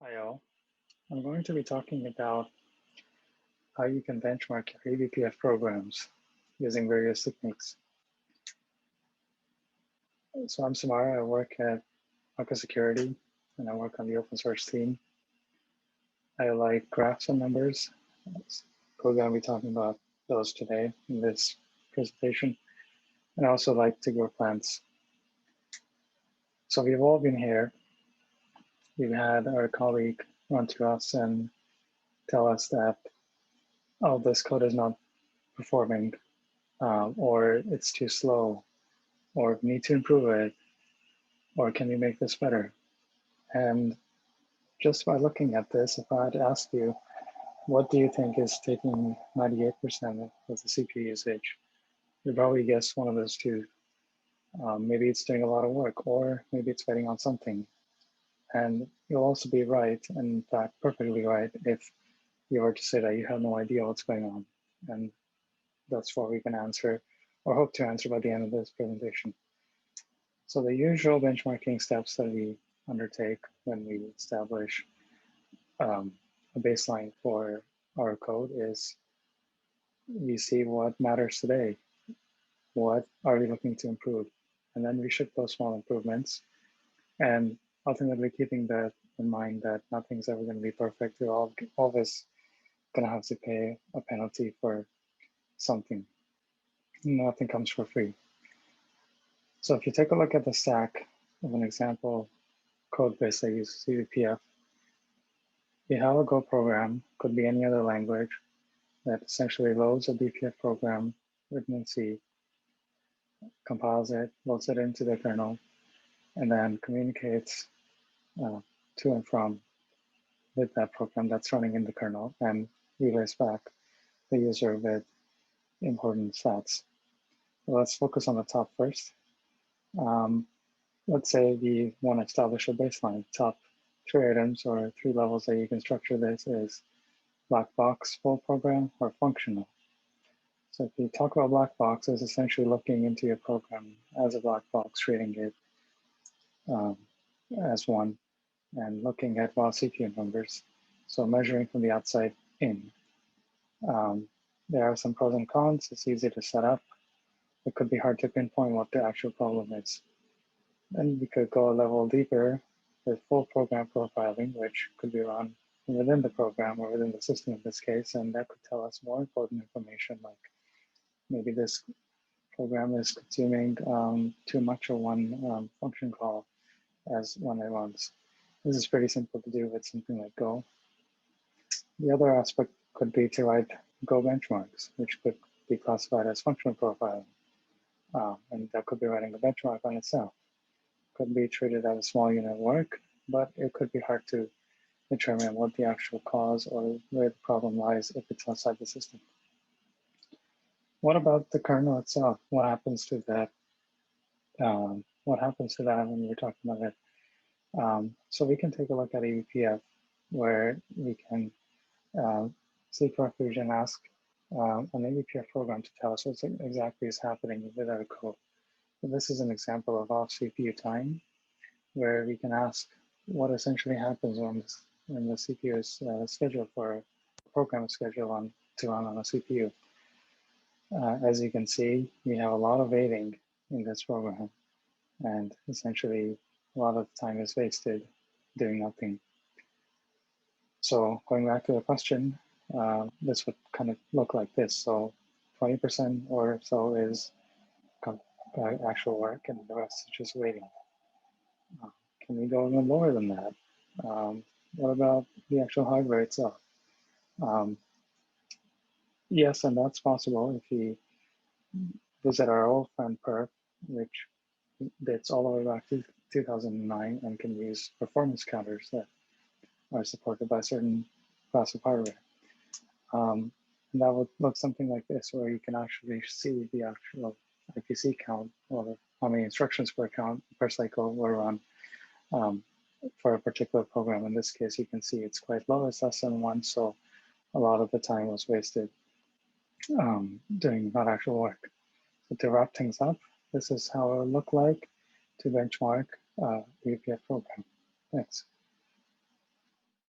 Hi all. I'm going to be talking about how you can benchmark your eBPF programs using various techniques. So I'm Simar, I work at Aqua Security and I work on the open source team. I like graphs and numbers. We're going to be talking about those today in this presentation. And I also like to grow plants. So we've all been here. We've had our colleague run to us and tell us that, oh, this code is not performing, or it's too slow, or need to improve it, or can you make this better? And just by looking at this, if I had to ask you, what do you think is taking 98% of the CPU usage? You'd probably guess one of those two. Maybe it's doing a lot of work, or maybe it's waiting on something. And you'll also be right, and in fact, perfectly right, if you were to say that you have no idea what's going on. And that's what we can answer, or hope to answer by the end of this presentation. So the usual benchmarking steps that we undertake when we establish a baseline for our code is we see what matters today, what are we looking to improve, and then we should post small improvements, and ultimately keeping that in mind that nothing's ever going to be perfect. We're always going to have to pay a penalty for something. Nothing comes for free. So if you take a look at the stack of an example code base that uses eBPF, you have a Go program, could be any other language, that essentially loads a BPF program written in C, compiles it, loads it into the kernel, and then communicates to and from with that program that's running in the kernel and relays back the user with important stats. So let's focus on the top first. Let's say we want to establish a baseline. Top 3 items or 3 levels that you can structure this is black box, full program, or functional. So if you talk about black box, it's essentially looking into your program as a black box, treating it as one, and looking at raw CPU numbers. So measuring from the outside in. There are some pros and cons. It's easy to set up. It could be hard to pinpoint what the actual problem is. Then we could go a level deeper with full program profiling, which could be run within the program or within the system in this case, and that could tell us more important information, like maybe this program is consuming too much of one function call as when it runs. This is pretty simple to do with something like Go. The other aspect could be to write Go benchmarks, which could be classified as functional profiling. And that could be writing a benchmark on itself. Could be treated as a small unit of work, but it could be hard to determine what the actual cause or where the problem lies if it's outside the system. What about the kernel itself? What happens to that? What happens to that when we're talking about it? So we can take a look at eBPF, where we can seek refuge and ask an eBPF program to tell us what exactly is happening with our code. So this is an example of off CPU time, where we can ask what essentially happens when the CPU is scheduled for a program is scheduled to run on a CPU. As you can see, we have a lot of waiting in this program, and essentially a lot of time is wasted doing nothing. So going back to the question, this would kind of look like this. So 20% or so is actual work, and the rest is just waiting. Can we go even lower than that? What about the actual hardware itself? Yes, and that's possible if we visit our old friend perf, which dates all the way back to 2009 and can use performance counters that are supported by certain class of hardware. And that would look something like this, where you can actually see the actual IPC count, or how many instructions per cycle were run for a particular program. In this case, you can see it's quite low, it's less than 1, so a lot of the time was wasted doing not actual work. So to wrap things up, this is how it would look like to benchmark the eBPF program. Thanks.